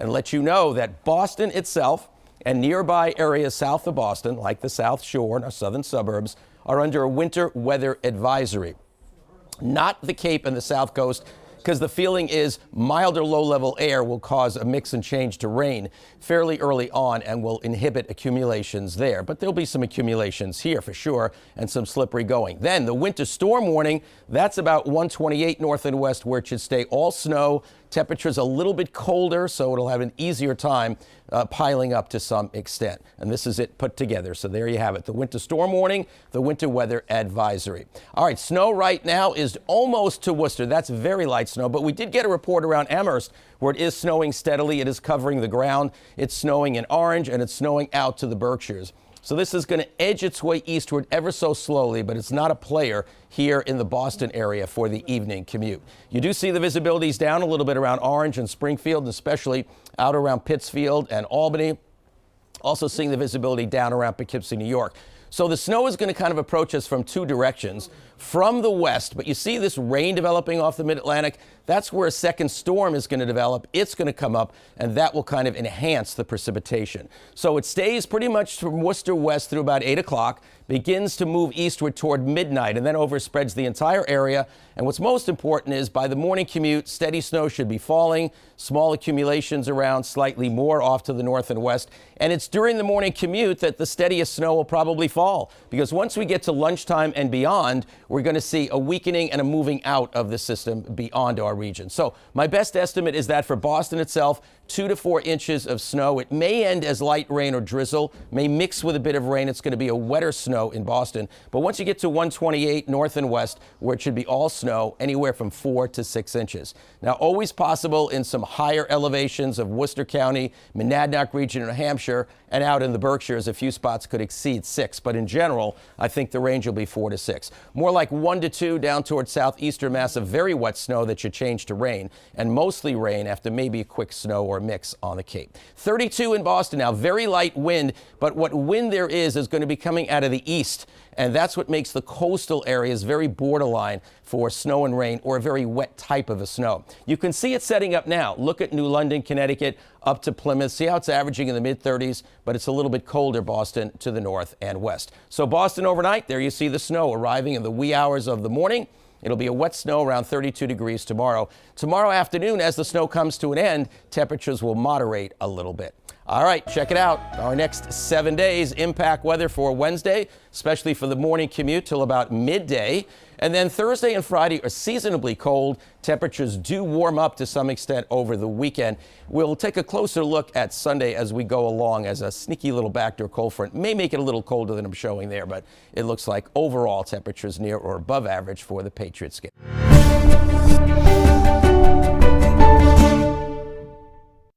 and let you know that Boston itself and nearby areas south of Boston, like the South Shore and our southern suburbs, are under a winter weather advisory. Not the Cape and the South Coast, because the feeling is milder low-level air will cause a mix and change to rain fairly early on and will inhibit accumulations there. But there'll be some accumulations here for sure and some slippery going. Then the winter storm warning, that's about 128 north and west, where it should stay all snow. Temperatures a little bit colder, so it'll have an easier time piling up to some extent. And this is it put together. So there you have it. The winter storm warning, the winter weather advisory. All right, snow right now is almost to Worcester. That's very light snow, but we did get a report around Amherst where it is snowing steadily. It is covering the ground. It's snowing in Orange, and it's snowing out to the Berkshires. So this is going to edge its way eastward ever so slowly, but it's not a player here in the Boston area for the evening commute. You do see the visibilities down a little bit around Orange and Springfield, and especially out around Pittsfield and Albany. Also seeing the visibility down around Poughkeepsie, New York. So the snow is going to kind of approach us from two directions. From the west, but you see this rain developing off the mid-Atlantic. That's where a second storm is going to develop. It's going to come up, and that will kind of enhance the precipitation. So it stays pretty much from Worcester west through about 8 o'clock, begins to move eastward toward midnight, and then overspreads the entire area. And what's most important is by the morning commute, steady snow should be falling, small accumulations around, slightly more off to the north and west. And it's during the morning commute that the steadiest snow will probably fall, because once we get to lunchtime and beyond, we're going to see a weakening and a moving out of the system beyond our region. So my best estimate is that for Boston itself, 2 to 4 inches of snow. It may end as light rain or drizzle, may mix with a bit of rain. It's going to be a wetter snow in Boston. But once you get to 128 north and west, where it should be all snow, anywhere from 4 to 6 inches. Now, always possible in some higher elevations of Worcester County, Monadnock region, New Hampshire, and out in the Berkshires, a few spots could exceed 6. But in general, I think the range will be 4 to 6. More like 1 to 2 down towards southeastern Mass of very wet snow that should change to rain, and mostly rain after maybe a quick snow or mix on the Cape. 32 in Boston now, very light wind, but what wind there is going to be coming out of the east. And that's what makes the coastal areas very borderline for snow and rain, or a very wet type of a snow. You can see it setting up now. Look at New London, Connecticut, up to Plymouth. See how it's averaging in the mid-30s, but it's a little bit colder Boston to the north and west. So Boston overnight, there you see the snow arriving in the wee hours of the morning. It'll be a wet snow around 32 degrees tomorrow. Tomorrow afternoon, as the snow comes to an end, temperatures will moderate a little bit. All right, check it out. Our next 7 days, impact weather for Wednesday, especially for the morning commute till about midday. And then Thursday and Friday are seasonably cold. Temperatures do warm up to some extent over the weekend. We'll take a closer look at Sunday as we go along, as a sneaky little backdoor cold front may make it a little colder than I'm showing there, but it looks like overall temperatures near or above average for the Patriots game.